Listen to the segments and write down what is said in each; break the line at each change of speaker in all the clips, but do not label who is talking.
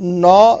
9,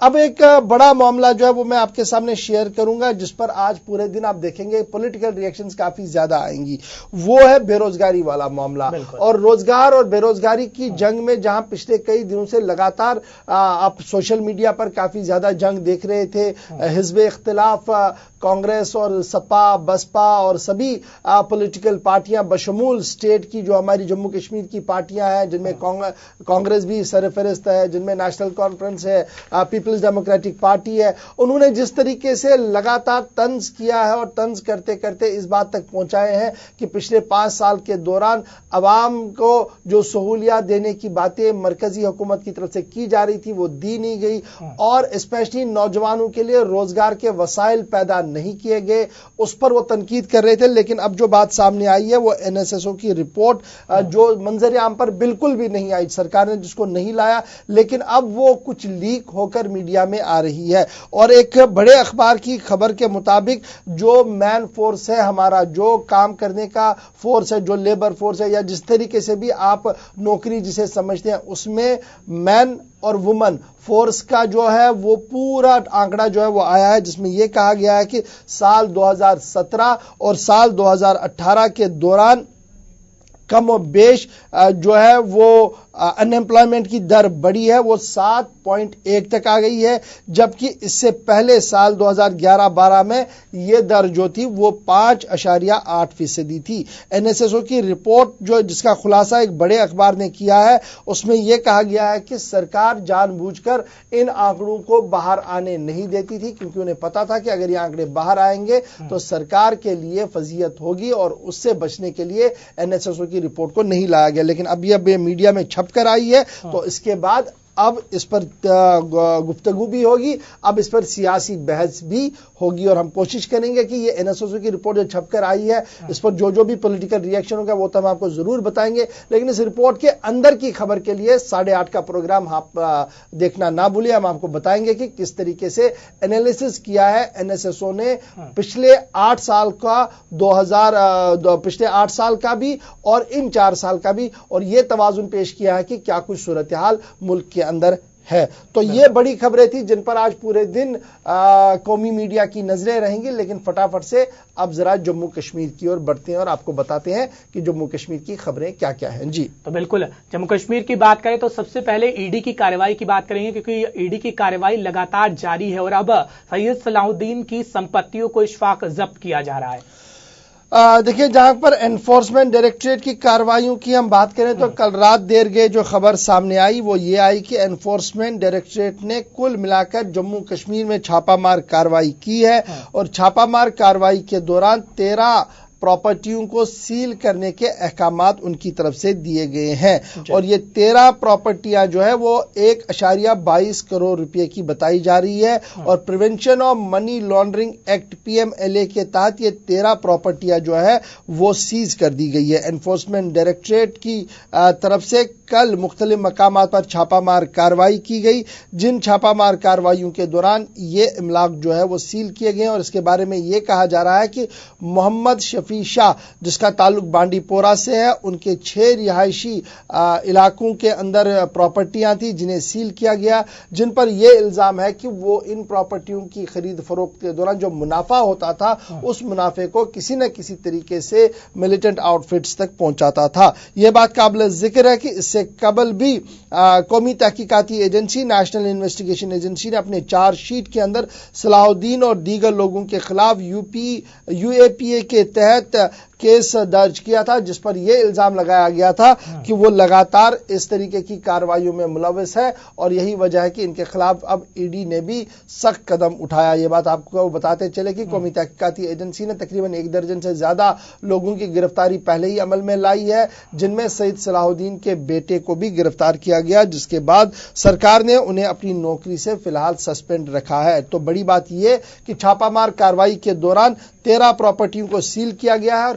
اب ایک بڑا معاملہ جو ہے وہ میں آپ کے سامنے شیئر کروں گا جس پر آج پورے دن آپ دیکھیں گے پولیٹیکل ریئیکشنز کافی زیادہ آئیں گی، وہ ہے بے روزگاری والا معاملہ۔ اور روزگار اور بے روزگاری کی جنگ میں جہاں پچھلے کئی دنوں سے لگاتار آپ سوشل میڈیا پر کافی زیادہ جنگ دیکھ رہے تھے، حزب اختلاف کانگریس اور سپا بسپا اور سبھی پولیٹیکل پارٹیاں بشمول سٹیٹ کی جو ہماری جموں کشمیر کی پارٹیاں ہیں، جن میں کانگریس بھی سرفہرست ہے، جن میں نیشنل کانفرنس ہے، پیپلز ڈیموکریٹک پارٹی ہے، انہوں نے جس طریقے سے لگاتار طنز کیا ہے اور طنز کرتے کرتے اس بات تک پہنچائے ہیں کہ پچھلے 5 سال کے دوران عوام کو جو سہولیات دینے کی باتیں مرکزی حکومت کی طرف سے کی جا رہی تھی وہ دی نہیں گئی، اور اسپیشلی نوجوانوں کے لیے روزگار کے وسائل پیدا نہیں کیے گئے، اس پر وہ تنقید کر رہے تھے۔ لیکن اب جو بات سامنے آئی ہے وہ NSSO کی رپورٹ جو منظر عام پر بالکل بھی نہیں آئی، سرکار نے جس کو نہیں لایا، لیکن اب وہ کچھ لیک ہو کر میڈیا میں آ رہی ہے، اور ایک بڑے اخبار کی خبر کے مطابق جو مین فورس ہے ہمارا، جو کام کرنے کا فورس ہے، جو لیبر فورس ہے، یا جس طریقے سے بھی آپ نوکری جسے سمجھتے ہیں، اس میں مین اور وومن فورس کا جو ہے وہ پورا آنکڑا جو ہے وہ آیا ہے، جس میں یہ کہا گیا ہے کہ سال 2017 اور سال 2018 کے دوران کم و بیش جو ہے وہ ان ایمپلائمنٹ کی در بڑھی ہے، وہ 7.1 تک آ گئی ہے، جبکہ اس سے پہلے سال 2011-12 میں یہ در جو تھی وہ 5.8% تھی۔ NSSO کی رپورٹ جو جس کا خلاصہ ایک بڑے اخبار نے کیا ہے، اس میں یہ کہا گیا ہے کہ سرکار جان بوجھ کر ان آنکڑوں کو باہر آنے نہیں دیتی تھی، کیونکہ انہیں پتا تھا کہ اگر یہ آنکڑے باہر آئیں گے تو سرکار کے لیے فضیحت ہوگی، اور اس سے بچنے کے لیے NSSO کی رپورٹ کو نہیں لایا گیا۔ لیکن اب یہ میڈیا میں چھپ کر آئی ہے، تو اس کے بعد اب اس پر گفتگو بھی ہوگی، اب اس پر سیاسی بحث بھی ہوگی، اور ہم کوشش کریں گے کہ یہ NSSO کی رپورٹ جو چھپ کر آئی ہے اس پر جو بھی پولیٹیکل ریئیکشن ہوگا وہ تو ہم آپ کو ضرور بتائیں گے، لیکن اس رپورٹ کے اندر کی خبر کے لیے 8:30 کا پروگرام آپ دیکھنا نہ بھولیں۔ ہم آپ کو بتائیں گے کہ کس طریقے سے انالیسس کیا ہے NSSO نے پچھلے 8 سال کا پچھلے 8 سال کا بھی اور ان 4 سال کا بھی، اور یہ توازن پیش کیا ہے کہ کیا کچھ صورتحال ملک کے اندر ہے۔ تو یہ بڑی خبریں تھی جن پر آج پورے دن قومی میڈیا کی نظریں رہیں گی، لیکن فٹافٹ سے اب ذرا جموں کشمیر کی اور بڑھتے ہیں اور آپ کو بتاتے ہیں کہ جموں کشمیر کی خبریں کیا کیا ہیں۔ جی
تو بالکل جموں کشمیر کی بات کریں تو سب سے پہلے ED کی کارروائی کی بات کریں گے، کیونکہ ED کی کارروائی لگاتار جاری ہے اور اب سید صلاح الدین کی سمپتیوں کو اشفاق ضبط کیا جا رہا ہے۔
دیکھیں، جہاں پر انفورسمنٹ ڈائریکٹوریٹ کی کارروائیوں کی ہم بات کریں تو کل رات دیر گئے جو خبر سامنے آئی وہ یہ آئی کہ انفورسمنٹ ڈائریکٹوریٹ نے کل ملا کر جموں کشمیر میں چھاپہ مار کارروائی کی ہے، اور چھاپہ مار کارروائی کے دوران 13 پراپرٹیوں کو سیل کرنے کے احکامات ان کی طرف سے دیے گئے ہیں، اور یہ 13 پراپرٹیاں جو ہے وہ 1.22 کروڑ روپے کی بتائی جا رہی ہے، اور prevention of money laundering act PMLA کے تحت یہ 13 پراپرٹیاں جو ہے وہ سیز کر دی گئی ہے۔ انفورسمنٹ ڈائریکٹوریٹ کی طرف سے کل مختلف مقامات پر چھاپہ مار کارروائی کی گئی، جن چھاپہ مار کارروائیوں کے دوران یہ املاک جو ہے وہ سیل کیے گئے، اور اس کے بارے میں یہ کہا جا رہا ہے کہ محمد شفیع شاہ جس کا تعلق بانڈی پورہ سے ہے، ان کے 6 رہائشی علاقوں کے اندر پراپرٹیاں تھیں جنہیں سیل کیا گیا، جن پر یہ الزام ہے کہ وہ ان پراپرٹیوں کی خرید فروخت کے دوران جو منافع ہوتا تھا اس منافع کو کسی نہ کسی طریقے سے ملیٹنٹ آؤٹ فٹس تک پہنچاتا تھا۔ یہ بات قابل ذکر ہے کہ اس سے قبل بھی قومی تحقیقاتی ایجنسی نیشنل انویسٹیگیشن ایجنسی نے اپنے چارج شیٹ کے اندر صلاح الدین اور دیگر لوگوں کے خلاف UAPA کے تحت کیس درج کیا تھا، جس پر یہ الزام لگایا گیا تھا کہ وہ لگاتار اس طریقے کی کارروائیوں میں ملوث ہے، اور یہی وجہ ہے کہ ان کے خلاف اب ED نے بھی سخت قدم اٹھایا۔ یہ بات آپ کو بتاتے چلے کہ قومی تحقیقاتی ایجنسی نے تقریباً 1 درجن سے زیادہ لوگوں کی گرفتاری پہلے ہی عمل میں لائی ہے، جن میں سید صلاح الدین کے بیٹے کو بھی گرفتار کیا گیا، جس کے بعد سرکار نے انہیں اپنی نوکری سے فی الحال سسپینڈ رکھا ہے۔ تو بڑی بات یہ کہ چھاپہ مار کارروائی کے دوران 13 پراپرٹیوں کو سیل کیا گیا ہے، اور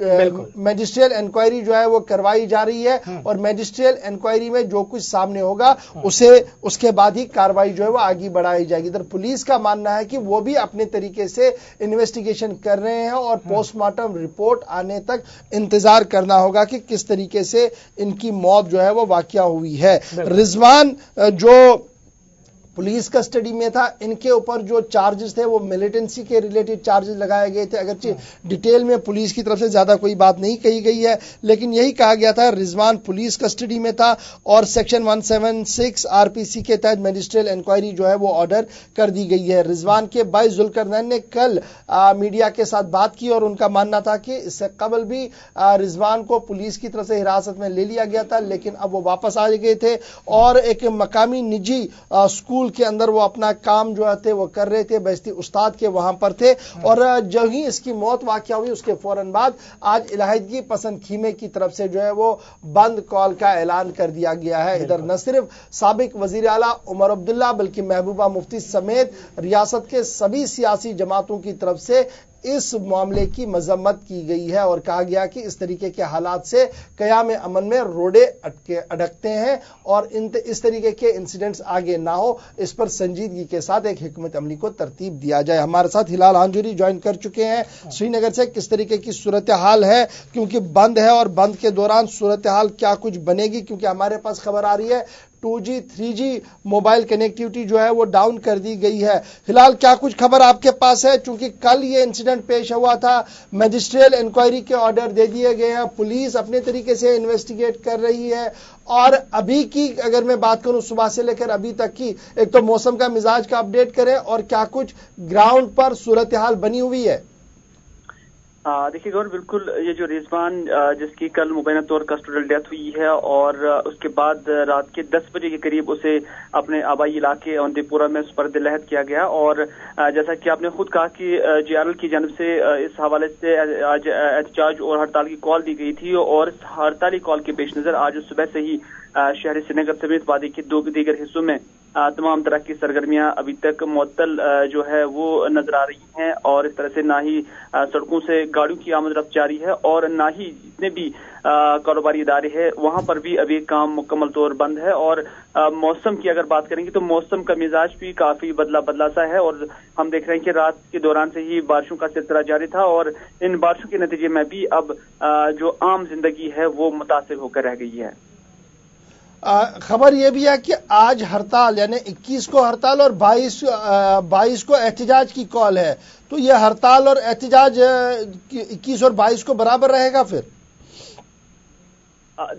میجسٹریل انکوائری جو ہے وہ کروائی جا رہی ہے اور میجسٹریل انکوائری میں جو کچھ سامنے ہوگا اس کے بعد ہی کاروائی جو ہے وہ آگے بڑھائی جائے گی. ادھر پولیس کا ماننا ہے کہ وہ بھی اپنے طریقے سے انویسٹیگیشن کر رہے ہیں اور پوسٹ مارٹم رپورٹ آنے تک انتظار کرنا ہوگا کہ کس طریقے سے ان کی موت جو ہے وہ واقعہ ہوئی ہے. رضوان جو پولیس کسٹڈی میں تھا, ان کے اوپر جو چارجز تھے وہ ملیٹنسی کے ریلیٹڈ چارجز لگائے گئے تھے. اگرچہ ڈیٹیل میں پولیس کی طرف سے زیادہ کوئی بات نہیں کہی گئی ہے, لیکن یہی کہا گیا تھا رضوان پولیس کسٹڈی میں تھا اور سیکشن 176 RPC کے تحت میجسٹریل انکوائری جو ہے وہ آرڈر کر دی گئی ہے. رضوان کے بھائی ذوالقرنین نے کل میڈیا کے ساتھ بات کی اور ان کا ماننا تھا کہ اس سے قبل بھی رضوان کو پولیس کی طرف سے حراست میں لے لیا گیا تھا, لیکن اب وہ واپس آ گئے تھے اور ایک مقامی نجی اسکول کے اندر وہ اپنا کام جو تھے وہ کر رہے تھے, بیشتی استاد کے وہاں پر تھے. اور جب ہی اس کی موت واقع ہوئی اس کے فوراً بعد آج علیحدگی پسند خیمے کی طرف سے جو ہے وہ بند کال کا اعلان کر دیا گیا ہے. ادھر نہ صرف سابق وزیر اعلیٰ عمر عبداللہ بلکہ محبوبہ مفتی سمیت ریاست کے سبھی سیاسی جماعتوں کی طرف سے اس معاملے کی مذمت کی گئی ہے اور کہا گیا کہ اس طریقے کے حالات سے قیام امن میں روڑے اٹکتے ہیں اور اس طریقے کے انسیڈنٹس آگے نہ ہو, اس پر سنجیدگی کے ساتھ ایک حکمت عملی کو ترتیب دیا جائے. ہمارے ساتھ ہلال ہانجوری جوائن کر چکے ہیں سری نگر سے. کس طریقے کی صورتحال ہے, کیونکہ بند ہے اور بند کے دوران صورتحال کیا کچھ بنے گی, کیونکہ ہمارے پاس خبر آ رہی ہے 2G 3G موبائل کنیکٹیوٹی جو ہے وہ ڈاؤن کر دی گئی ہے. ہلال کیا کچھ خبر آپ کے پاس ہے, چونکہ کل یہ انسیڈنٹ پیش ہوا تھا, میجسٹریل انکوائری کے آرڈر دے دیے گئے ہیں, پولیس اپنے طریقے سے انویسٹیگیٹ کر رہی ہے اور ابھی کی اگر میں بات کروں صبح سے لے کر ابھی تک کی, ایک تو موسم کا مزاج کا اپڈیٹ کریں اور کیا کچھ گراؤنڈ پر صورتحال بنی ہوئی ہے.
دیکھیے گور, بالکل یہ جو رضوان جس کی کل مبینہ طور کسٹوڈل ڈیتھ ہوئی ہے اور اس کے بعد رات کے 10 بجے کے قریب اسے اپنے آبائی علاقے اونتی پورہ میں سپرد لحد کیا گیا. اور جیسا کہ آپ نے خود کہا کہ JRL کی جانب سے اس حوالے سے آج احتجاج اور ہڑتال کی کال دی گئی تھی اور اس ہڑتالی کال کے پیش نظر آج صبح سے ہی شہر سری نگر سمیت وادی کے دیگر حصوں میں تمام طرح کی سرگرمیاں ابھی تک معطل جو ہے وہ نظر آ رہی ہیں اور اس طرح سے نہ ہی سڑکوں سے گاڑیوں کی آمد رفت جاری ہے اور نہ ہی جتنے بھی کاروباری ادارے ہیں وہاں پر بھی ابھی کام مکمل طور بند ہے. اور موسم کی اگر بات کریں گے تو موسم کا مزاج بھی کافی بدلا سا ہے اور ہم دیکھ رہے ہیں کہ رات کے دوران سے ہی بارشوں کا سلسلہ جاری تھا اور ان بارشوں کے نتیجے میں بھی اب جو عام زندگی ہے وہ متاثر ہو کر رہ گئی ہے.
خبر یہ بھی ہے کہ آج ہڑتال یعنی 21 کو ہڑتال اور 22 کو احتجاج کی کال ہے, تو یہ ہڑتال اور احتجاج 21 اور 22 کو برابر رہے گا. پھر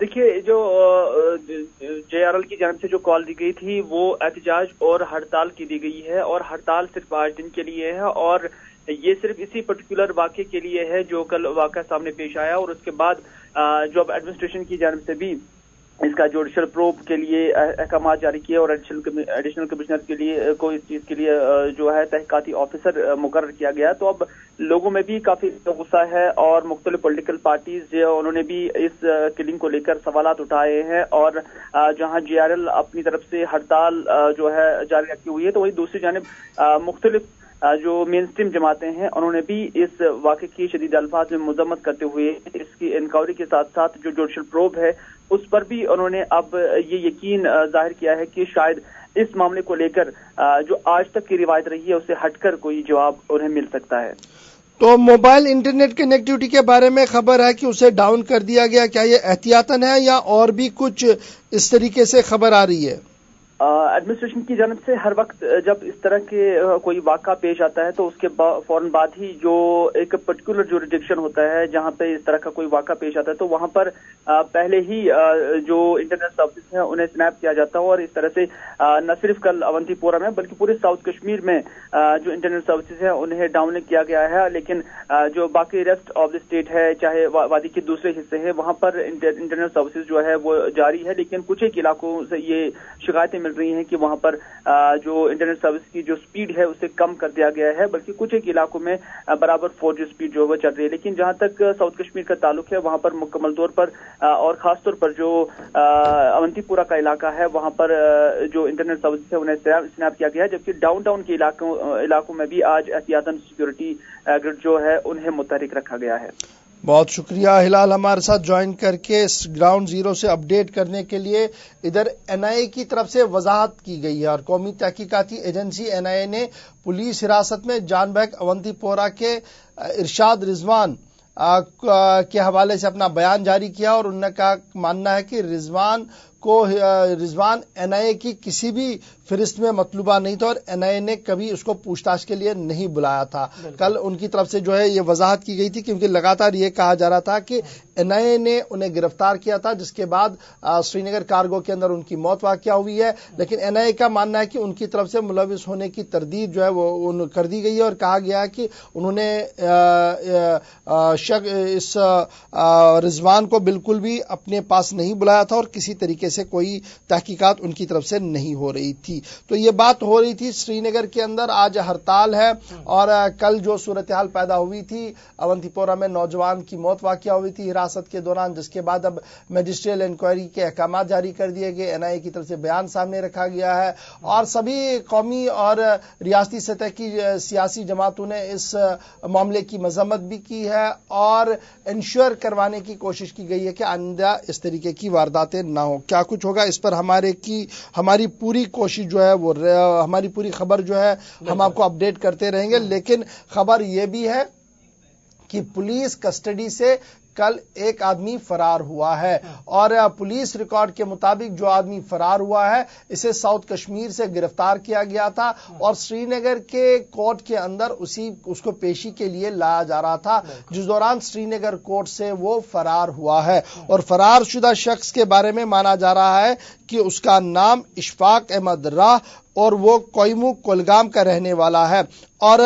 دیکھیے جو JRL کی جانب سے جو کال دی گئی تھی وہ احتجاج اور ہڑتال کی دی گئی ہے اور ہڑتال صرف 5 دن کے لیے ہے اور یہ صرف اسی پرٹیکولر واقعے کے لیے ہے جو کل واقعہ سامنے پیش آیا. اور اس کے بعد جو اب ایڈمنسٹریشن کی جانب سے بھی اس کا جوڈیشل پروب کے لیے احکامات جاری کیے اور ایڈیشنل کمشنر کے لیے کو اس چیز کے لیے جو ہے تحقیقاتی آفیسر مقرر کیا گیا. تو اب لوگوں میں بھی کافی غصہ ہے اور مختلف پولیٹیکل پارٹیز انہوں نے بھی اس کلنگ کو لے کر سوالات اٹھائے ہیں اور جہاں JRL اپنی طرف سے ہڑتال جو ہے جاری رکھی ہوئی ہے تو وہی دوسری جانب مختلف جو مین اسٹریم جماعتیں ہیں انہوں نے بھی اس واقعے کی شدید الفاظ میں مذمت کرتے ہوئے اس کی انکوائری کے ساتھ ساتھ جو جوڈیشل پروب ہے اس پر بھی انہوں نے اب یہ یقین ظاہر کیا ہے کہ شاید اس معاملے کو لے کر جو آج تک کی روایت رہی ہے اسے ہٹ کر کوئی جواب انہیں مل سکتا ہے.
تو موبائل انٹرنیٹ کنیکٹیوٹی کے بارے میں خبر ہے کہ اسے ڈاؤن کر دیا گیا, کیا یہ احتیاطاً ہے یا اور بھی کچھ اس طریقے سے خبر آ رہی ہے؟
ایڈمنسٹریشن کی جانب سے ہر وقت جب اس طرح کے کوئی واقعہ پیش آتا ہے تو اس کے فوراً بعد ہی جو ایک پرٹیکولر جوریڈکشن ہوتا ہے جہاں پہ اس طرح کا کوئی واقعہ پیش آتا ہے تو وہاں پر پہلے ہی جو انٹرنیٹ سروسز ہیں انہیں سنیپ کیا جاتا ہے اور اس طرح سے نہ صرف کل اونتی پورہ میں بلکہ پورے ساؤتھ کشمیر میں جو انٹرنیٹ سروسز ہیں انہیں ڈاؤن کیا گیا ہے. لیکن جو باقی ریسٹ آف دی اسٹیٹ ہے چاہے وادی کے دوسرے حصے ہیں وہاں پر انٹرنیٹ سروسز جو ہے وہ جاری ہے. لیکن کچھ ایک علاقوں سے یہ شکایتیں مل رہی ہیں کہ وہاں پر جو انٹرنیٹ سروس کی جو سپیڈ ہے اسے کم کر دیا گیا ہے بلکہ کچھ ایک علاقوں میں برابر 4G سپیڈ جو ہے وہ چل رہی ہے. لیکن جہاں تک ساؤتھ کشمیر کا تعلق ہے وہاں پر مکمل طور پر اور خاص طور پر جو اونتی پورہ کا علاقہ ہے وہاں پر جو انٹرنیٹ سروس ہے انہیں سنیپ کیا گیا ہے جبکہ ڈاؤن ٹاؤن کے علاقوں میں بھی آج احتیاطاً سیکورٹی گرڈ جو ہے انہیں متحرک رکھا گیا ہے.
بہت شکریہ ہلال ہمارے ساتھ جوائن کر کے اس گراؤنڈ زیرو سے اپڈیٹ کرنے کے لیے. ادھر این آئی اے کی طرف سے وضاحت کی گئی ہے اور قومی تحقیقاتی ایجنسی این آئی اے نے پولیس حراست میں جان بیگ اونتی پورہ کے ارشاد رضوان کے حوالے سے اپنا بیان جاری کیا اور انہوں نے کا ماننا ہے کہ رضوان این آئی اے کی کسی بھی فہرست میں مطلوبہ نہیں تھا اور این آئی اے نے کبھی اس کو پوچھ تاچھ کے لیے نہیں بلایا تھا. کل ان کی طرف سے جو ہے یہ وضاحت کی گئی تھی کیونکہ لگاتار یہ کہا جا رہا تھا کہ این آئی اے نے انہیں گرفتار کیا تھا جس کے بعد سری نگر کارگو کے اندر ان کی موت واقع ہوئی ہے. لیکن این آئی اے کا ماننا ہے کہ ان کی طرف سے ملوث ہونے کی تردید جو ہے وہ کر دی گئی ہے اور کہا گیا ہے کہ انہوں نے اس رضوان کو بالکل بھی اپنے پاس نہیں بلایا تھا اور کسی طریقے سے کوئی تحقیقات ان کی طرف سے نہیں ہو رہی تھی. تو یہ بات ہو رہی تھی سری نگر کے اندر آج ہڑتال ہے اور کل جو صورتحال پیدا ہوئی تھی اونتی پورہ میں نوجوان کی موت واقع ہوئی تھی حراست کے دوران جس کے بعد اب میجسٹریل انکوائری کے احکامات جاری کر دیے گئے. این آئی اے کی طرف سے بیان سامنے رکھا گیا ہے اور سبھی قومی اور ریاستی سطح کی سیاسی جماعتوں نے اس معاملے کی مذمت بھی کی ہے اور انشور کروانے کی کوشش کی گئی ہے کہ آئندہ اس طریقے کی وارداتیں نہ ہوں. کیا کچھ ہوگا اس پر ہماری پوری کوشش جو ہے وہ ہماری پوری خبر جو ہے ہم آپ کو اپڈیٹ کرتے رہیں گے. لیکن خبر یہ بھی ہے کہ پولیس کسٹڈی سے کل ایک آدمی فرار ہوا ہے اور پولیس ریکارڈ کے مطابق جو آدمی فرار ہوا ہے اسے ساؤتھ کشمیر سے گرفتار کیا گیا تھا اور سری نگر کے کورٹ کے اندر اس کو پیشی کے لیے لایا جا رہا تھا جس دوران سری نگر کورٹ سے وہ فرار ہوا ہے. اور فرار شدہ شخص کے بارے میں مانا جا رہا ہے کہ اس کا نام اشفاق احمد راہ اور وہ کوئمو کولگام کا رہنے والا ہے اور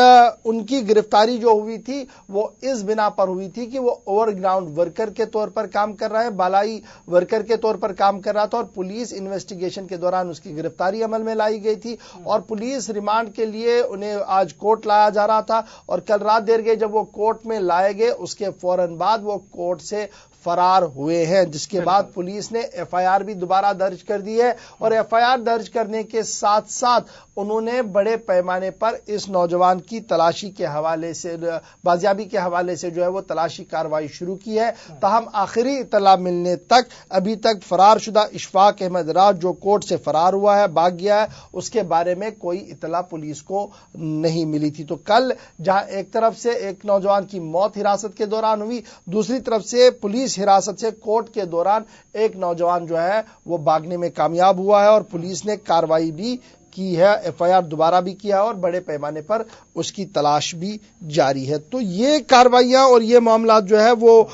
ان کی گرفتاری جو ہوئی تھی وہ اس بنا پر ہوئی تھی کہ وہ اوور گراؤنڈ ورکر کے طور پر کام کر رہا ہے, بالائی ورکر کے طور پر کام کر رہا تھا اور پولیس انویسٹیگیشن کے دوران اس کی گرفتاری عمل میں لائی گئی تھی اور پولیس ریمانڈ کے لیے انہیں آج کورٹ لایا جا رہا تھا اور کل رات دیر گئے جب وہ کورٹ میں لائے گئے اس کے فوراً بعد وہ کورٹ سے فرار ہوئے ہیں جس کے بعد پولیس نے ایف آئی آر بھی دوبارہ درج کر دی ہے اور ایف آئی آر درج کرنے کے ساتھ ساتھ انہوں نے بڑے پیمانے پر اس نوجوان کی تلاشی کے حوالے سے بازیابی کے حوالے سے جو ہے وہ تلاشی کاروائی شروع کی ہے. تاہم آخری اطلاع ملنے تک ابھی تک فرار شدہ اشفاق احمد راہ جو کورٹ سے فرار ہوا ہے بھاگ گیا ہے اس کے بارے میں کوئی اطلاع پولیس کو نہیں ملی تھی. تو کل جہاں ایک طرف سے ایک نوجوان کی موت حراست کے دوران ہوئی دوسری طرف سے پولیس حراست سے کورٹ کے دوران ایک نوجوان جو ہے وہ بھاگنے میں کامیاب ہوا ہے اور پولیس نے کاروائی بھی کی ہے, ایف آئی آر دوبارہ بھی کیا اور بڑے پیمانے پر اس کی تلاش بھی جاری ہے. تو یہ کاروائیاں اور یہ معاملات جو ہے وہ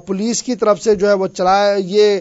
پولیس کی طرف سے جو ہے وہ چلایا یہ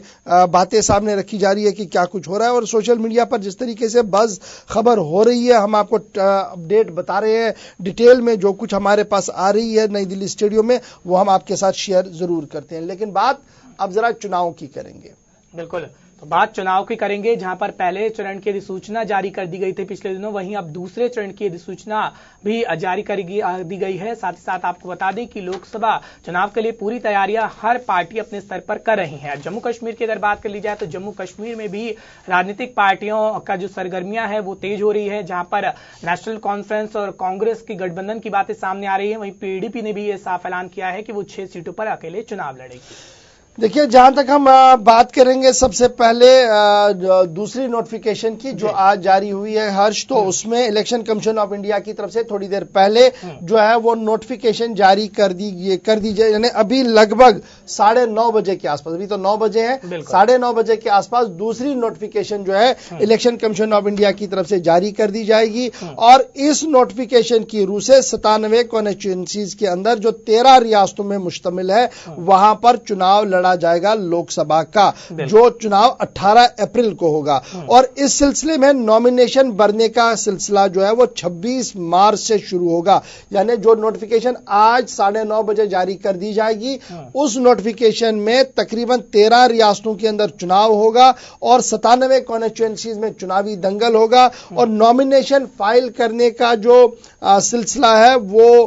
باتیں سامنے رکھی جا رہی ہے کہ کیا کچھ ہو رہا ہے اور سوشل میڈیا پر جس طریقے سے بز خبر ہو رہی ہے ہم آپ کو اپڈیٹ بتا رہے ہیں ڈیٹیل میں جو کچھ ہمارے پاس آ رہی ہے نئی دلی اسٹوڈیو میں وہ ہم آپ کے ساتھ شیئر ضرور کرتے ہیں. لیکن بات اب ذرا چناؤ کی کریں گے.
بالکل, تو بات چناؤ کی کریں گے جہاں پر پہلے چرن کی ادھیسوچنا جاری کر دی گئی تھی پچھلے دنوں, وہیں اب دوسرے چرن کی ادھیسوچنا بھی جاری کر دی گئی ہے. ساتھ ہی ساتھ آپ کو بتا دیں کہ لوک سبھا چناؤ کے لیے پوری تیاریاں ہر پارٹی اپنے سطح پر کر رہی ہیں. جموں کشمیر کی اگر بات کر لی جائے تو جموں کشمیر میں بھی راجنیتک پارٹیوں کا جو سرگرمیاں ہیں وہ تیز ہو رہی ہے جہاں پر نیشنل کانفرنس اور کانگریس کی گٹھ بندھن کی باتیں سامنے آ رہی ہیں. وہیں پی ڈی پی نے بھی یہ صاف اعلان کیا ہے کہ وہ 6 سیٹوں پر اکیلے چناؤ لڑے گی.
دیکھیے جہاں تک ہم بات کریں گے سب سے پہلے دوسری نوٹیفیکیشن کی جو آج جاری ہوئی ہے ہرش, تو اس میں الیکشن کمیشن آف انڈیا کی طرف سے تھوڑی دیر پہلے جو ہے وہ نوٹیفیکیشن جاری کر دی جائے یعنی ابھی لگ بھگ 9:30 بجے کے آس پاس, ابھی تو 9 بجے ہیں, 9:30 بجے کے آس پاس دوسری نوٹیفیکیشن جو ہے الیکشن کمیشن آف انڈیا کی طرف سے جاری کر دی جائے گی اور اس نوٹیفیکیشن کی روح سے 97 کانسٹیچوئنسیز کے اندر جو 13 ریاستوں میں مشتمل ہے وہاں پر چناؤ جائے گا لوک سبھا کا جو چناؤ 18 اپریل کو ہوگا اور اس سلسلے میں نامینیشن بھرنے کا سلسلہ جو ہے وہ 26 مارچ سے شروع ہوگا. یعنی جو نوٹیفیکیشن آج 9:30 بجے جاری کر دی جائے گی اس نوٹیفیکیشن میں تقریباً 13 ریاستوں کے اندر چناؤ ہوگا اور 97 کانسٹیچوئنسیز میں چناوی دنگل ہوگا اور نامینیشن فائل کرنے کا جو سلسلہ ہے وہ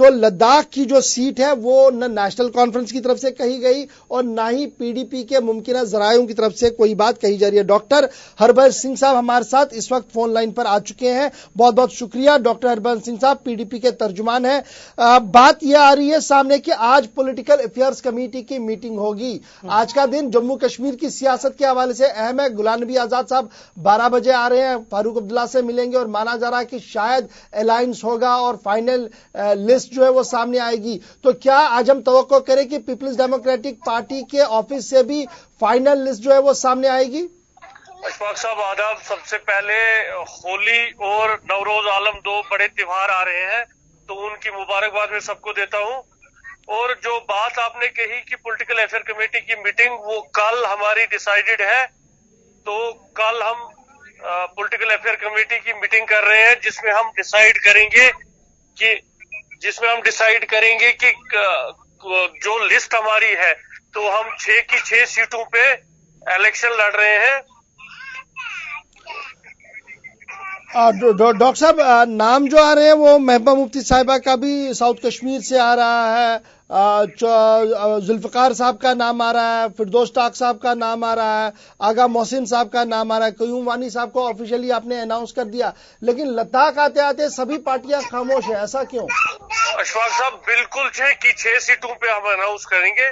تو لداخ کی جو سیٹ ہے وہ نہ نیشنل کانفرنس کی طرف سے کہی گئی اور نہ ہی پی ڈی پی کے ممکنہ ذرائعوں کی طرف سے کوئی بات کہی جا رہی ہے. ڈاکٹر ہربھجن سنگھ صاحب ہمارے ساتھ اس وقت فون لائن پر آ چکے ہیں. بہت بہت شکریہ. ڈاکٹر ہربھجن سنگھ صاحب پی ڈی پی کے ترجمان ہیں. بات یہ آ رہی ہے سامنے کہ آج پولیٹیکل افیئرز کمیٹی کی میٹنگ ہوگی. آج کا دن جموں کشمیر کی سیاست کے حوالے سے اہم ہے. غلام نبی آزاد صاحب 12 بجے آ رہے ہیں, فاروق عبداللہ سے ملیں گے اور مانا جا رہا ہے کہ شاید الائنس ہوگا اور فائنل لسٹ جو ہے وہ سامنے آئے گی. تو کیا آج ہم توقع کریں کہ پیپلز ڈیموکریٹک پارٹی کے آفس سے بھی فائنل لسٹ جو ہے وہ سامنے آئے گی؟
اشفاق صاحب آداب. سب سے پہلے ہولی اور نوروز عالم 2 بڑے تہوار آ رہے ہیں, تو ان کی مبارکباد میں سب کو دیتا ہوں. اور جو بات آپ نے کہی کہ پولیٹیکل افیئر کمیٹی کی میٹنگ وہ کل ہماری ڈیسائیڈڈ ہے, تو کل ہم پولیٹیکل افیئر کمیٹی کی میٹنگ کر رہے ہیں جس میں ہم ڈیسائیڈ کریں گے کہ جو لسٹ ہماری ہے تو ہم 6 کی 6 سیٹوں پہ الیکشن لڑ رہے ہیں.
ڈاکٹر صاحب نام جو آ رہے ہیں وہ محبوبہ مفتی صاحبہ کا بھی ساؤتھ کشمیر سے آ رہا ہے, ذوالفقار صاحب کا نام آ رہا ہے, فردوس ٹاک صاحب کا نام آ رہا ہے, آغا محسن صاحب کا نام آ رہا ہے, قیوم وانی صاحب کو آفیشیلی آپ نے اناؤنس کر دیا, لیکن لداخ آتے آتے سبھی پارٹیاں خاموش ہیں, ایسا کیوں؟
اشفاق صاحب بالکل 6 کی 6 سیٹوں پہ ہم اناؤنس کریں گے,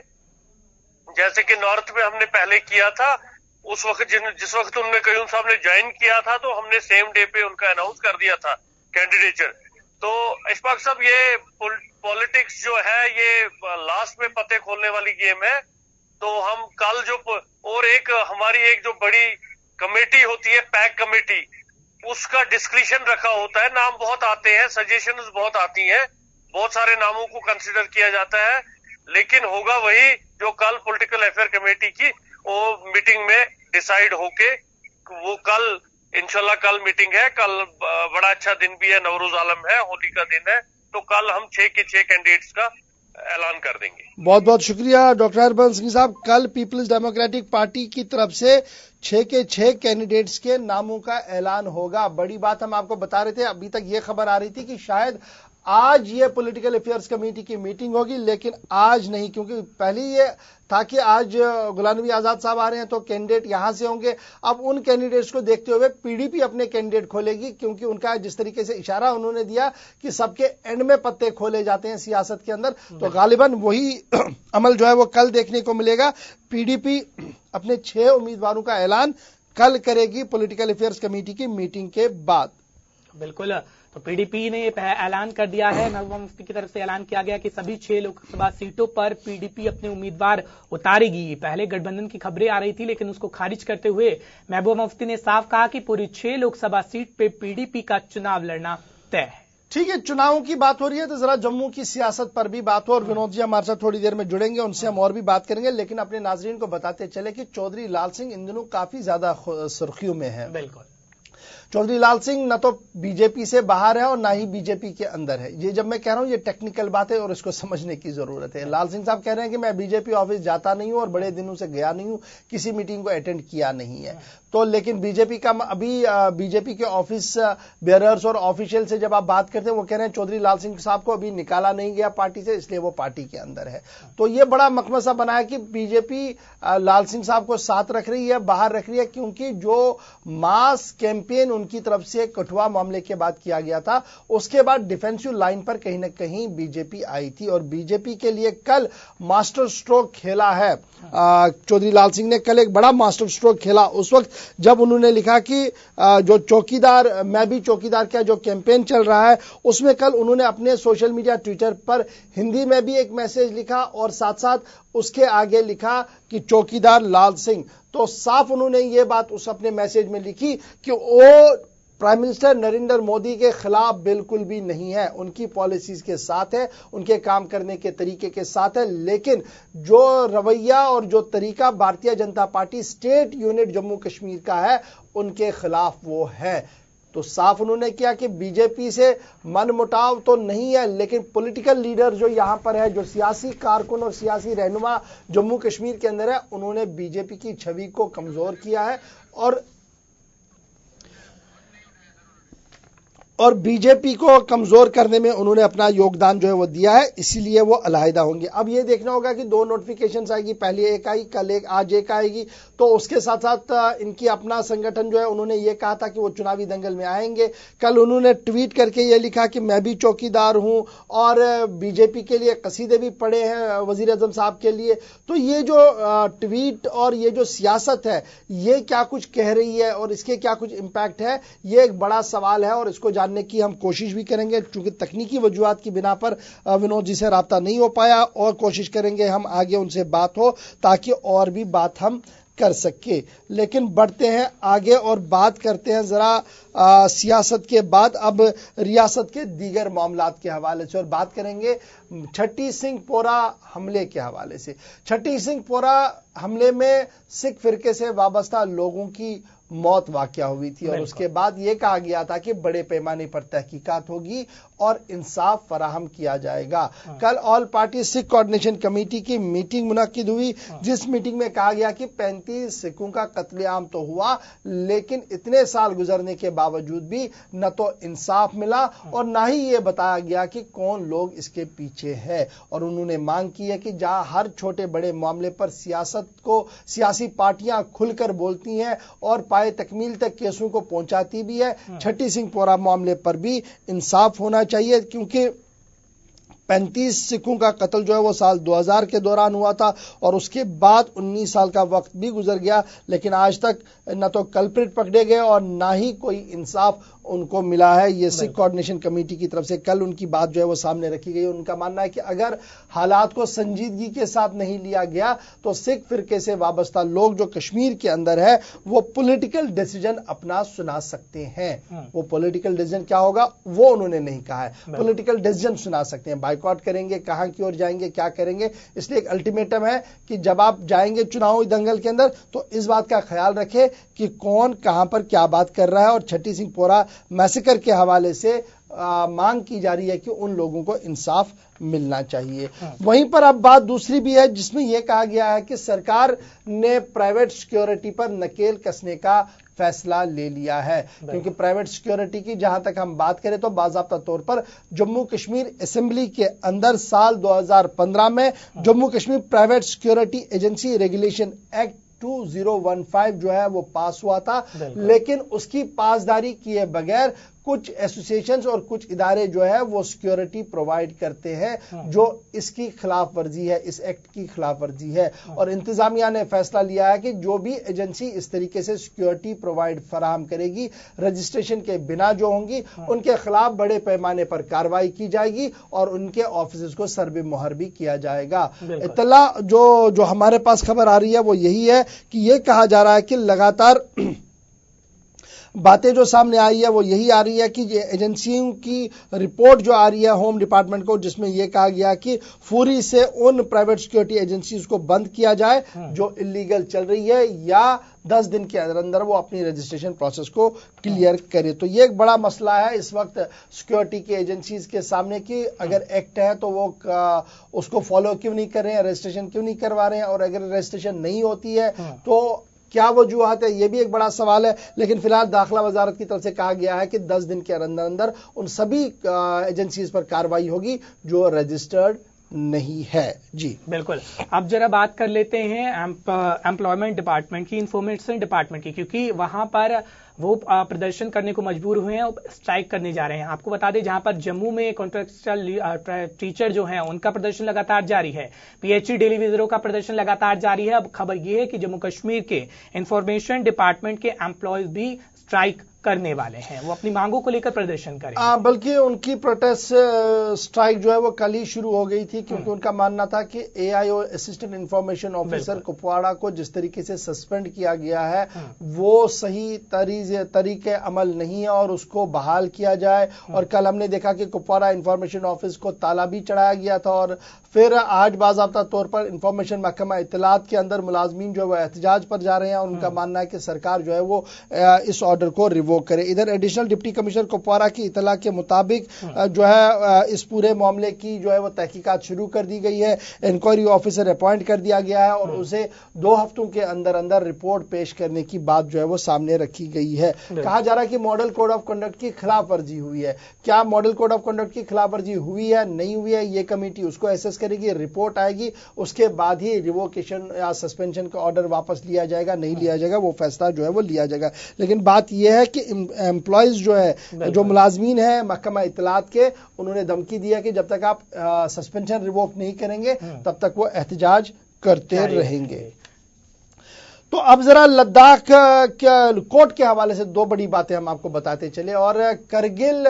جیسے کہ نارتھ میں ہم نے پہلے کیا تھا. اس وقت جس وقت ان میں قیوم صاحب نے جوائن کیا تھا تو ہم نے سیم ڈے پہ ان کا اناؤنس کر دیا تھا کینڈیڈیچر. تو اشفاق صاحب یہ پولیٹکس جو ہے یہ لاسٹ میں پتے کھولنے والی گیم ہے. تو ہم کل اور ہماری ایک جو بڑی کمیٹی ہوتی ہے پیک کمیٹی, اس کا ڈسکریشن رکھا ہوتا ہے. نام بہت آتے ہیں, سجیشنز بہت آتی ہیں, بہت سارے ناموں کو کنسیڈر کیا جاتا ہے, لیکن ہوگا وہی جو کل پولیٹیکل افیئر کمیٹی کی وہ میٹنگ میں ڈیسائیڈ ہو کے وہ کل انشاءاللہ کل میٹنگ ہے. کل بڑا اچھا دن بھی ہے, نوروز عالم ہے, ہولی کا دن ہے, تو کل ہم 6 کے 6 کینڈیڈیٹس کا اعلان کر دیں گے.
بہت بہت شکریہ ڈاکٹر ہربھجن سنگھ صاحب. کل پیپلز ڈیموکریٹک پارٹی کی طرف سے 6 کے 6 کینڈیڈیٹس کے ناموں کا اعلان ہوگا. بڑی بات ہم آپ کو بتا رہے تھے, ابھی تک یہ خبر آ رہی تھی کہ شاید آج یہ پولیٹیکل افیئرز کمیٹی کی میٹنگ ہوگی, لیکن آج نہیں, کیونکہ پہلے یہ تھا کہ آج غلام نبی آزاد صاحب آ رہے ہیں تو کینڈیڈیٹ یہاں سے ہوں گے. اب ان کینڈیڈیٹس کو دیکھتے ہوئے پی ڈی پی اپنے کینڈیڈیٹ کھولے گی, کیونکہ ان کا جس طریقے سے اشارہ انہوں نے دیا کہ سب کے اینڈ میں پتے کھولے جاتے ہیں سیاست کے اندر, تو غالباً وہی عمل جو ہے وہ کل دیکھنے کو ملے گا. پی ڈی پی اپنے 6 امیدواروں کا اعلان کل کرے گی پولیٹیکل افیئرز کمیٹی کی میٹنگ کے بعد.
بالکل, تو پی ڈی پی نے اعلان کر دیا ہے, محبوبہ مفتی کی طرف سے اعلان کیا گیا کہ سبھی 6 لوک سبھا سیٹوں پر پی ڈی پی اپنے امیدوار اتارے گی. پہلے گٹھ بندھن کی خبریں آ رہی تھی, لیکن اس کو خارج کرتے ہوئے محبوبہ مفتی نے صاف کہا کہ پوری 6 لوک سبھا سیٹ پہ پی ڈی پی کا چناو لڑنا طے ہے.
ٹھیک ہے, چناؤں کی بات ہو رہی ہے تو ذرا جموں کی سیاست پر بھی بات ہو, اور ونود جی ہمارے ساتھ تھوڑی دیر میں جڑیں گے, ان سے ہم اور بھی بات کریں گے, لیکن اپنے ناظرین کو بتاتے چلے کہ چودھری لال سنگھ ان دنوں کافی زیادہ سرخیوں میں ہیں.
بالکل,
چودھری لال سنگھ نہ تو بی جے پی سے باہر ہے اور نہ ہی بی جے پی کے اندر ہے. یہ جب میں کہہ رہا ہوں یہ ٹیکنیکل بات ہے اور اس کو سمجھنے کی ضرورت ہے. لال سنگھ صاحب کہہ رہے ہیں کہ میں بی جے پی آفس جاتا نہیں ہوں اور بڑے دنوں سے گیا نہیں ہوں, کسی میٹنگ کو اٹینڈ کیا نہیں ہے. تو لیکن بی جے پی کا ابھی بی جے پی کے آفس بیئررز اور آفیشیل سے جب آپ بات کرتے ہیں وہ کہہ رہے ہیں چودھری لال سنگھ صاحب کو ابھی نکالا نہیں گیا پارٹی سے, اس لیے وہ پارٹی کے اندر ہے. تو یہ بڑا مخمصہ بنا ہے کہ بی جے پی لال سنگھ صاحب کو ساتھ رکھ رہی ہے, باہر رکھ رہی ہے, کیونکہ جو ماس کیمپین ان کی طرف سے کٹھوا معاملے کے بعد کیا گیا تھا, اس کے بعد ڈیفینسو لائن پر کہیں نہ کہیں بی جے پی آئی تھی, اور بی جے پی کے لیے کل ماسٹر سٹروک کھیلا ہے. چودھری لال سنگھ نے کل ایک بڑا ماسٹر سٹروک کھیلا اس وقت جب انہوں نے لکھا کہ جو چوکیدار میں بھی چوکیدار کا جو کیمپین چل رہا ہے اس میں کل انہوں نے اپنے سوشل میڈیا ٹویٹر پر ہندی میں بھی ایک میسج لکھا اور ساتھ ساتھ اس کے آگے لکھا کہ چوکیدار لال سنگھ. تو صاف انہوں نے یہ بات اس اپنے میسج میں لکھی کہ وہ پرائم منسٹر نریندر مودی کے خلاف بالکل بھی نہیں ہے, ان کی پالیسیز کے ساتھ ہے, ان کے کام کرنے کے طریقے کے ساتھ ہے, لیکن جو رویہ اور جو طریقہ بھارتیہ جنتا پارٹی اسٹیٹ یونٹ جموں کشمیر کا ہے ان کے خلاف وہ ہے. تو صاف انہوں نے کیا کہ بی جے پی سے من مٹاؤ تو نہیں ہے, لیکن پولیٹیکل لیڈر جو یہاں پر ہے, جو سیاسی کارکن اور سیاسی رہنما جموں کشمیر کے اندر ہے, انہوں نے بی جے پی کی چھوی کو کمزور کیا ہے. اور بی جے پی کو کمزور کرنے میں انہوں نے اپنا یوگدان جو ہے وہ دیا ہے، اسی لیے وہ علیحدہ ہوں گے۔ اب یہ دیکھنا ہوگا کہ 2 نوٹیفیکیشنز آئے گی، پہلی ایک آئی، کل ایک، آج ایک آئے گی، تو اس کے ساتھ ساتھ ان کی اپنا سنگٹھن جو ہے انہوں نے یہ کہا تھا کہ وہ چناوی دنگل میں آئیں گے۔ کل انہوں نے ٹویٹ کر کے یہ لکھا کہ میں بھی چوکی دار ہوں، اور بی جے پی کے لیے قصیدے بھی پڑھے ہیں وزیر اعظم صاحب کے لیے۔ تو یہ جو ٹویٹ اور یہ جو سیاست ہے یہ کیا کچھ کہہ رہی ہے اور اس کے کیا کچھ امپیکٹ ہے، یہ ایک بڑا سوال ہے، اور اس کو جاننے کی ہم کوشش بھی کریں گے، چونکہ تکنیکی وجوہات کی بنا پر ونود جی سے رابطہ نہیں ہو پایا، اور کوشش کریں گے ہم آگے ان سے بات ہو تاکہ اور بھی بات ہم کر سکے۔ لیکن بڑھتے ہیں آگے اور بات کرتے ہیں ذرا سیاست کے بعد اب ریاست کے دیگر معاملات کے حوالے سے، اور بات کریں گے چھٹی سنگھ پورہ حملے کے حوالے سے۔ چھٹی سنگھ پورہ حملے میں سکھ فرقے سے وابستہ لوگوں کی موت واقع ہوئی تھی، اور اس کے بعد یہ کہا گیا تھا کہ بڑے پیمانے پر تحقیقات ہوگی اور انصاف فراہم کیا جائے گا۔ کل آل پارٹی سکھ کوآرڈینیشن کمیٹی کی میٹنگ منعقد ہوئی، جس میٹنگ میں کہا گیا کہ 35 سکھوں کا قتل عام تو ہوا، لیکن اتنے سال گزرنے کے باوجود بھی نہ تو انصاف ملا اور نہ ہی یہ بتایا گیا کہ کون لوگ اس کے پیچھے ہے، اور انہوں نے مانگ کی ہے کہ جہاں ہر چھوٹے بڑے معاملے پر سیاسی پارٹیاں کھل کر بولتی ہیں اور پائے تکمیل تک کیسوں کو پہنچاتی بھی ہے، چھٹی سنگھ پورہ معاملے پر بھی انصاف ہونا چاہیے، کیونکہ 35 سکھوں کا قتل جو ہے وہ سال 2000 کے دوران ہوا تھا، اور اس کے بعد 19 سال کا وقت بھی گزر گیا، لیکن آج تک نہ تو کلپریٹ پکڑے گئے اور نہ ہی کوئی انصاف ان کو ملا ہے۔ یہ سکھ کوآرڈینیشن کمیٹی کی طرف سے کل ان کی بات جو ہے وہ سامنے رکھی گئی۔ ان کا ماننا ہے کہ اگر حالات کو سنجیدگی کے ساتھ نہیں لیا گیا تو سکھ فرقے سے وابستہ لوگ جو کشمیر کے اندر ہے وہ پولیٹیکل ڈیسیجن اپنا سنا سکتے ہیں۔ وہ پولیٹیکل ڈیسیجن کیا ہوگا وہ انہوں نے نہیں کہا ہے، پولیٹیکل ڈیسیجن سنا سکتے ہیں، بائیکاٹ کریں گے، کہاں کی اور جائیں گے، کیا کریں گے۔ اس لیے ایک الٹیمیٹم ہے کہ جب آپ جائیں گے چناوی دنگل کے اندر تو اس بات کا خیال رکھیں کہ کون کہاں پر کیا بات کر رہا ہے، اور چھٹی سنگھ پورہ میسیکر کے حوالے سے مانگ کی جا رہی ہے کہ ان لوگوں کو انصاف ملنا چاہیے۔ وہیں پر اب بات دوسری بھی ہے جس میں یہ کہا گیا ہے کہ سرکار نے پرائیویٹ سیکیورٹی پر نکیل کسنے کا فیصلہ لے لیا ہے، کیونکہ پرائیویٹ سیکیورٹی کی جہاں تک ہم بات کریں تو باضابطہ طور پر جموں کشمیر اسمبلی کے اندر سال 2015 میں Jammu Kashmir private security agency regulation act 2015 جو ہے وہ پاس ہوا تھا، لیکن اس کی پاسداری کیے بغیر کچھ ایسوسیشنز اور کچھ ادارے جو ہے وہ سیکیورٹی پرووائڈ کرتے ہیں، جو اس کی خلاف ورزی ہے، اس ایکٹ کی خلاف ورزی ہے، اور انتظامیہ نے فیصلہ لیا ہے کہ جو بھی ایجنسی اس طریقے سے سیکیورٹی پرووائڈ فراہم کرے گی رجسٹریشن کے بنا جو ہوں گی ان کے خلاف بڑے پیمانے پر کارروائی کی جائے گی اور ان کے آفیسز کو سربے مہر بھی کیا جائے گا۔ اطلاع جو ہمارے پاس خبر آ رہی ہے وہ یہی ہے کہ یہ کہا جا رہا ہے کہ لگاتار باتیں جو سامنے آئی ہے وہ یہی آ رہی ہے کہ یہ ایجنسیوں کی رپورٹ جو آ رہی ہے ہوم ڈپارٹمنٹ کو، جس میں یہ کہا گیا کہ فوری سے ان پرائیویٹ سیکیورٹی ایجنسیز کو بند کیا جائے جو اللیگل چل رہی ہے، یا 10 دن کے اندر وہ اپنی رجسٹریشن پروسیس کو کلیئر کرے۔ تو یہ ایک بڑا مسئلہ ہے اس وقت سیکیورٹی کی ایجنسیز کے سامنے کہ اگر ایکٹ ہے تو وہ اس کو فالو کیوں نہیں کر رہے ہیں، رجسٹریشن کیوں نہیں کروا رہے ہیں، اور اگر رجسٹریشن نہیں ہوتی ہے تو کیا وجوہات ہے، یہ بھی ایک بڑا سوال ہے۔ لیکن فی الحال داخلہ وزارت کی طرف سے کہا گیا ہے کہ 10 دن کے اندر ان سبھی ایجنسیز پر کارروائی ہوگی جو رجسٹرڈ نہیں ہے۔ جی
بالکل، اب ذرا بات کر لیتے ہیں ایمپلائمنٹ ڈپارٹمنٹ کی، انفارمیشن ڈپارٹمنٹ کی، کیونکہ وہاں پر وہ پردرشن کرنے کو مجبور ہوئے ہیں، اسٹرائک کرنے جا رہے ہیں۔ آپ کو بتا دیں جہاں پر جموں میں کانٹریکچوئل ٹیچر جو ہیں ان کا پردرشن لگاتار جاری ہے، پی ایچ ای ڈیلی ویزروں کا پردرشن لگاتار جاری ہے۔ اب خبر یہ ہے کہ جموں کشمیر کے انفارمیشن ڈپارٹمنٹ کے امپلائیز بھی اسٹرائک کرنے والے ہیں، وہ اپنی مانگوں کو لے کر پردرشن کریں گے۔
بلکہ ان کی پروٹیسٹ اسٹرائک جو ہے وہ کل ہی شروع ہو گئی تھی، کیونکہ ان کا ماننا تھا کہ اے آئی او اسسٹنٹ انفارمیشن آفیسر کپواڑہ کو جس طریقے سے سسپینڈ کیا گیا ہے وہ صحیح طریقے عمل نہیں ہے اور اس کو بحال کیا جائے۔ اور کل ہم نے دیکھا کہ کپواڑہ انفارمیشن آفس کو تالا بھی چڑھایا گیا تھا اور پھر آج باضابطہ طور پر انفارمیشن محکمہ اطلاعات کے اندر ملازمین جو ہے وہ احتجاج پر جا رہے ہیں اور ان کا ماننا ہے کہ سرکار جو ہے وہ اس آرڈر کو ریووک کرے. ادھر ایڈیشنل ڈپٹی کمشنر کپوارہ کی اطلاع کے مطابق جو ہے اس پورے معاملے کی جو ہے وہ تحقیقات شروع کر دی گئی ہے. انکوائری آفیسر اپوائنٹ کر دیا گیا ہے اور اسے 2 ہفتوں کے اندر اندر رپورٹ پیش کرنے کی بات جو ہے وہ سامنے رکھی گئی ہے. کہا جا رہا ہے کہ ماڈل کوڈ آف کنڈکٹ کی خلاف ورزی ہوئی ہے. کیا ماڈل کوڈ آف کنڈکٹ کی خلاف ورزی ہوئی ہے نہیں ہوئی ہے یہ کمیٹی اس کو ایسس کرے گی, رپورٹ آئے گی, اس کے بعد ہی ریووکیشن یا سسپینشن کا آرڈر واپس لیا جائے گا نہیں لیا جائے گا, وہ فیصلہ جو ہے وہ لیا جائے گا. لیکن بات یہ ہے کہ امپلائیز جو ہے جو ملازمین ہیں محکمہ اطلاعات کے, انہوں نے دھمکی دیا کہ جب تک آپ سسپینشن ریووک نہیں کریں گے تب تک وہ احتجاج کرتے رہیں گے. تو اب ذرا لداخ کوٹ کے حوالے سے 2 بڑی باتیں ہم آپ کو بتاتے چلے, اور کرگل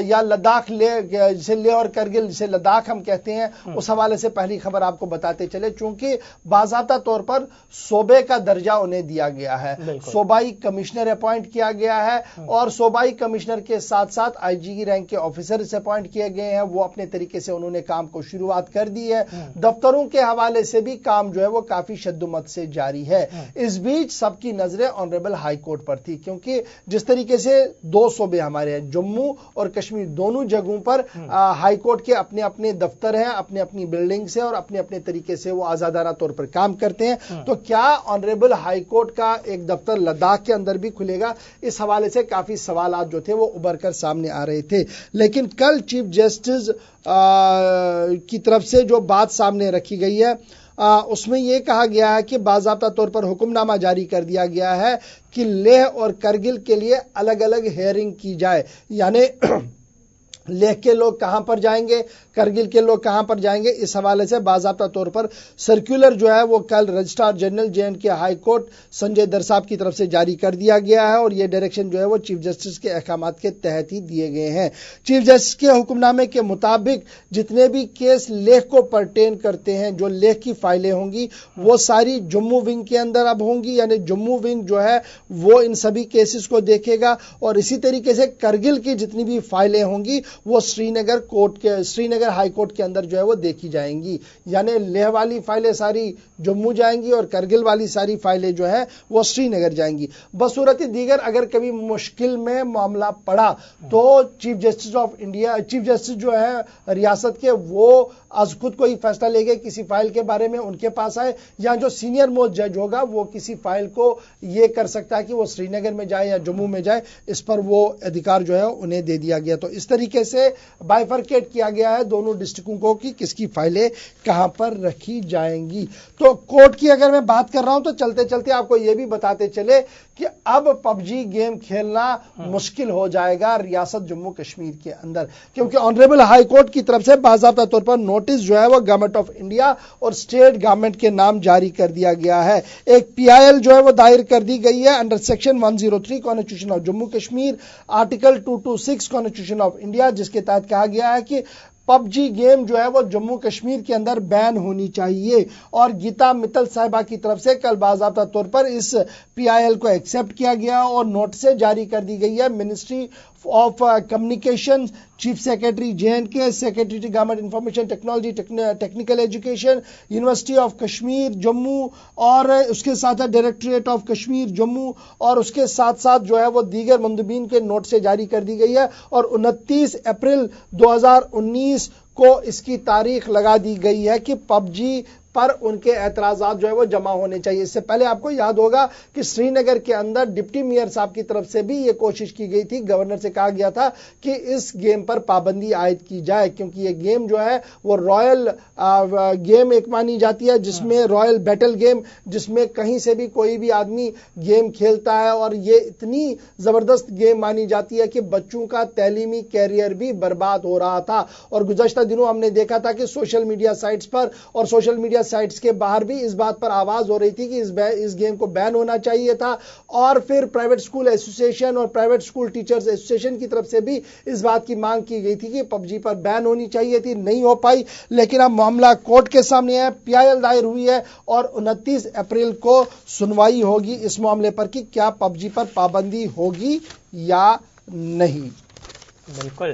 یا لداخ جسے لیہ اور کرگل جسے لداخ ہم کہتے ہیں اس حوالے سے پہلی خبر آپ کو بتاتے چلے, چونکہ باضابطہ طور پر صوبے کا درجہ انہیں دیا گیا ہے, صوبائی کمشنر اپوائنٹ کیا گیا ہے اور صوبائی کمشنر کے ساتھ ساتھ آئی جی رینک کے آفیسرز اپوائنٹ کیے گئے ہیں. وہ اپنے طریقے سے انہوں نے کام کو شروعات کر دی ہے. دفتروں کے حوالے سے بھی کام جو ہے وہ کافی شدت سے جاری ہے. اس بیچ سب کی نظریں آنریبل ہائی کورٹ پر تھی, کیونکہ جس طریقے سے 2 صوبے ہمارے ہیں, جموں اور کشمیر, دونوں جگہوں پر ہائی کورٹ کے اپنے اپنے دفتر ہیں, اپنے اپنی بلڈنگ سے اور اپنے اپنے طریقے سے وہ آزادانہ طور پر کام کرتے ہیں. تو کیا آنریبل ہائی کورٹ کا ایک دفتر لداخ کے اندر بھی کھلے گا؟ اس حوالے سے کافی سوالات جو تھے وہ ابھر کر سامنے آ رہے تھے. لیکن کل چیف جسٹس کی طرف سے جو بات سامنے رکھی گئی ہے اس میں یہ کہا گیا ہے کہ باضابطہ طور پر حکم نامہ جاری کر دیا گیا ہے کہ لیہ اور کرگل کے لیے الگ الگ ہیئرنگ کی جائے. یعنی لیہ کے لوگ کہاں پر جائیں گے, کرگل کے لوگ کہاں پر جائیں گے, اس حوالے سے باضابطہ طور پر سرکولر جو ہے وہ کل registrar general JNK high court Sanjay Dhar sahab کی طرف سے جاری کر دیا گیا ہے, اور یہ ڈائریکشن جو ہے وہ چیف جسٹس کے احکامات کے تحت ہی دیے گئے ہیں. چیف جسٹس کے حکم نامے کے مطابق جتنے بھی کیس لیہ کو پرٹین کرتے ہیں, جو لیہ کی فائلیں ہوں گی وہ ساری جموں ونگ کے اندر اب ہوں گی. یعنی جموں ونگ جو ہے وہ ان سبھی کیسز کو دیکھے گا, اور اسی طریقے سے کرگل کی جتنی بھی فائلیں ہوں گی وہ سری نگر ہائی کورٹ کے اندر جو ہے وہ دیکھی جائیں گی. یعنی لیہ والی فائلیں ساری جموں جائیں گی اور کرگل والی ساری فائلیں جو ہے وہ سری نگر جائیں گی. بصورت دیگر اگر کبھی مشکل میں معاملہ پڑا تو چیف جسٹس جو ہے ریاست کے, وہ از خود کوئی فیصلہ لے گئے کسی فائل کے بارے میں, ان کے پاس آئے, یا جو سینئر موسٹ جج ہوگا وہ کسی فائل کو یہ کر سکتا ہے کہ وہ سری نگر میں جائے یا جموں میں جائے, اس پر وہ ادھیکار جو ہے انہیں دے دیا گیا. تو اس طریقے سے بائیفرکیٹ کیا گیا ہے دونوں ڈسٹرکٹوں کو کہ کس کی فائلیں کہاں پر رکھی جائیں گی. تو کورٹ کی اگر میں بات کر رہا ہوں تو چلتے چلتے آپ کو یہ بھی بتاتے چلے کہ اب PUBG گیم کھیلنا مشکل ہو جائے گا ریاست جموں کشمیر کے اندر, کیونکہ آنریبل ہائی کورٹ کی طرف سے باضابطہ طور پر نوٹس جو ہے وہ گورنمنٹ آف انڈیا اور اسٹیٹ گورنمنٹ کے نام جاری کر دیا گیا ہے. ایک PIL جو ہے وہ دائر کر دی گئی ہے under section 103 constitution of Jammu Kashmir, article 226 constitution of India, جس کے تحت کہا گیا ہے کہ PUBG گیم جو ہے وہ جموں کشمیر کے اندر بین ہونی چاہیے. اور گیتا متل صاحبہ کی طرف سے کل باضابطہ طور پر اس PIL کو ایکسپٹ کیا گیا اور نوٹسیں جاری کر دی گئی ہے. Ministry of communication, chief secretary JNK, secretary government information technology technical education, university of Kashmir Jammu, اور اس کے ساتھ ڈائریکٹوریٹ آف کشمیر جموں, اور اس کے ساتھ ساتھ جو ہے وہ دیگر مندوبین کے نوٹ سے جاری کر دی گئی ہے. اور 29 اپریل 2019 کو اس کی تاریخ لگا دی گئی ہے کہ PUBG پر ان کے اعتراضات جو ہے وہ جمع ہونے چاہیے. اس سے پہلے آپ کو یاد ہوگا کہ سری نگر کے اندر ڈپٹی میئر صاحب کی طرف سے بھی یہ کوشش کی گئی تھی, گورنر سے کہا گیا تھا کہ اس گیم پر پابندی عائد کی جائے, کیونکہ یہ گیم جو ہے وہ رائل گیم ایک مانی جاتی ہے, جس میں رائل بیٹل گیم, جس میں کہیں سے بھی کوئی بھی آدمی گیم کھیلتا ہے, اور یہ اتنی زبردست گیم مانی جاتی ہے کہ بچوں کا تعلیمی کیریئر بھی برباد ہو رہا تھا. اور گزشتہ دنوں ہم نے دیکھا تھا کہ سوشل میڈیا سائٹس پر اور سوشل میڈیا سائٹس کے باہر بھی اس بات پر آواز ہو رہی تھی کہ اس گیم کو بین ہونا چاہیے تھا. اور پھر پرائیویٹ سکول ایسوسی ایشن اور پرائیویٹ سکول ٹیچرز ایسوسی ایشن کی طرف سے بھی اس بات کی مانگ کی گئی تھی کہ PUBG پر بین ہونی چاہیے تھی, نہیں ہو پائی. لیکن اب معاملہ کورٹ کے سامنے ہے, PIL دائر ہوئی ہے, اور 29 اپریل کو سنوائی ہوگی اس معاملے پر کہ کیا PUBG پر پابندی ہوگی یا نہیں.
بالکل.